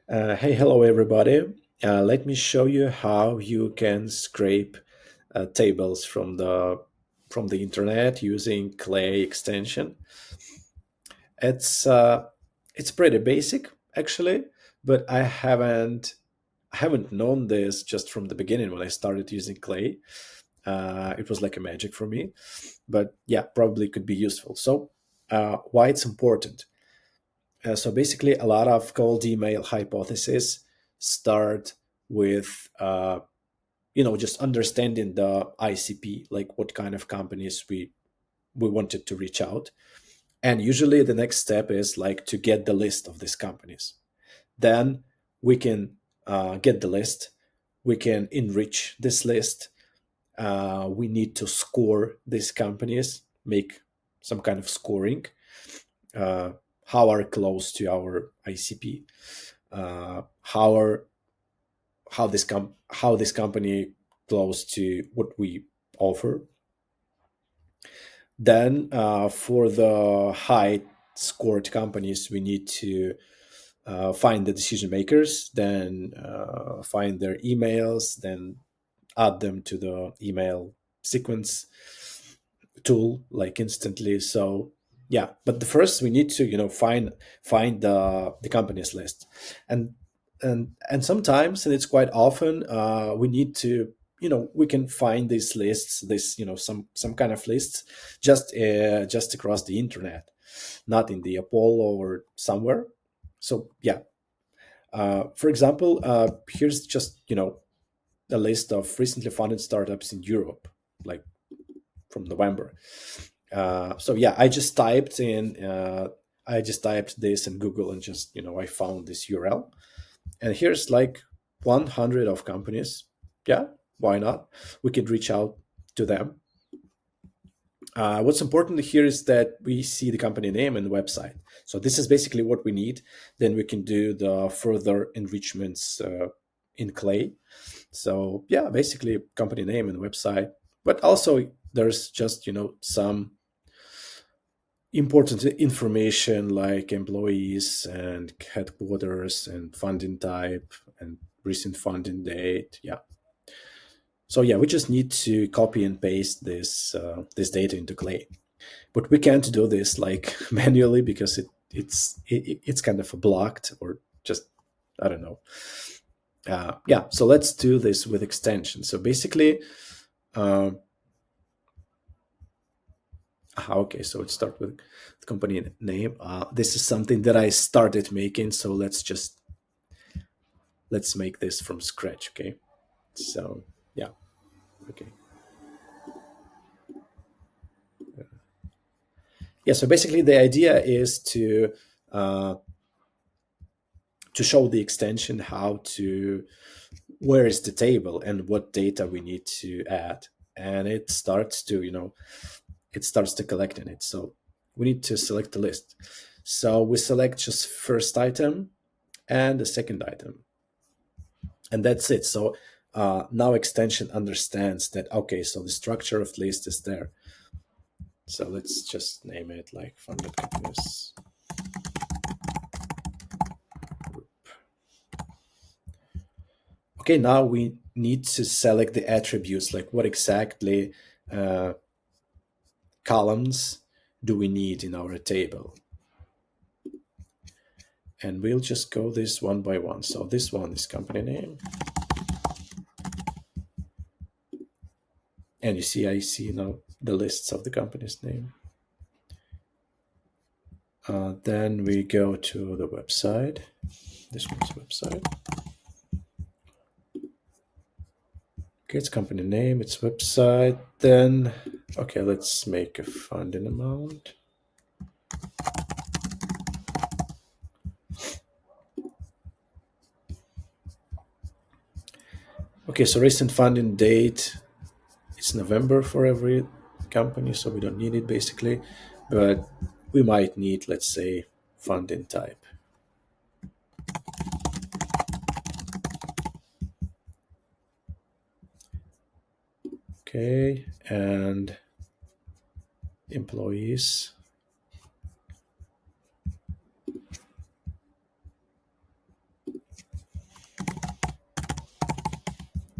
Hello everybody. Let me show you how you can scrape tables from the internet using Clay extension. It's uh, it's pretty basic actually, but I haven't known this just from the beginning when I started using Clay. It was like a magic for me, but yeah, probably could be useful. So, why it's important? So basically, a lot of cold email hypotheses start with just understanding the ICP, like what kind of companies we wanted to reach out. And usually, the next step is like to get the list of these companies. Then we can get the list. We can enrich this list. We need to score these companies, make some kind of scoring. Uh, how are close to our ICP? How are how this company close to what we offer. Then for the high scored companies, we need to find the decision makers, then find their emails, then add them to the email sequence tool like instantly. So yeah, but the first we need to find the company's list, and and sometimes, and it's quite often, we need to we can find these lists, this some kind of lists, just across the internet, not in the Apollo or somewhere. So yeah, for example, here's just a list of recently funded startups in Europe, like from November. So yeah, I just typed this in Google, and just I found this URL, and here's like 100 of companies. Yeah, why not? We could reach out to them. What's important here is that we see the company name and website. So this is basically what we need. Then we can do the further enrichments in Clay. So yeah, basically company name and website, but also there's just some important information like employees and headquarters and funding type and recent funding date. Yeah. So yeah, we just need to copy and paste this data into Clay, but we can't do this like manually because it's kind of blocked, or just I don't know. Yeah, so let's do this with extension. So basically, um, okay, so it starts with the company name. This is something that I started making, so let's make this from scratch. Okay, so yeah, okay, yeah. So basically, the idea is uh, to show the extension how to where is the table and what data we need to add, and it starts to collect in it. So we need to select the list. So we select just first item and the second item, and that's it. So now extension understands that, okay, so the structure of the list is there. So let's just name it like funded companies. Okay, now we need to select the attributes, like what exactly uh, columns do we need in our table. And we'll just go this one by one. So this one is company name. And you see, I see now the lists of the company's name. Then we go to the website. This one's website. Okay, it's company name, it's website. Then, okay, let's make a funding amount. Okay, so recent funding date, it's November for every company, so we don't need it basically, but we might need, let's say, funding type. Okay, and employees.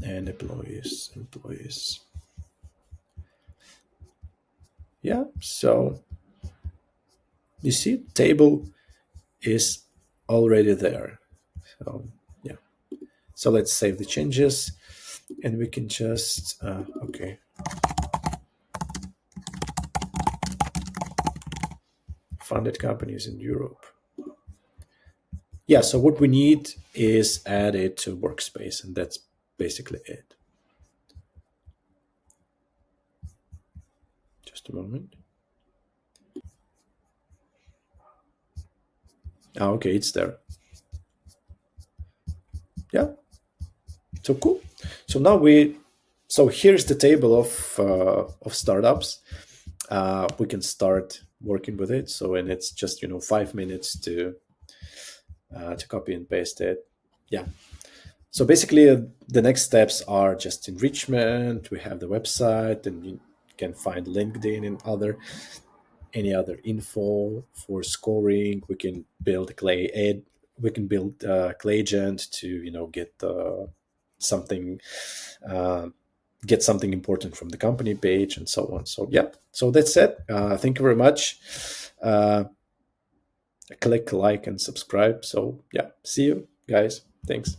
and employees. Yeah, so you see table is already there. So yeah, so let's save the changes, and we can just okay, funded companies in Europe. Yeah, so what we need is add it to workspace, and that's basically it. Just a moment. Okay, it's there. Yeah, so cool. So now so here's the table of startups. We can start working with it. So, and it's just 5 minutes to copy and paste it. Yeah. So basically, the next steps are just enrichment. We have the website, and you can find LinkedIn and any other info for scoring. We can build clay ed. We can build clay agent to get something uh, get something important from the company page and so on. So yeah, so that's it. Thank you very much. Uh, Click like and subscribe. So yeah, see you guys. Thanks.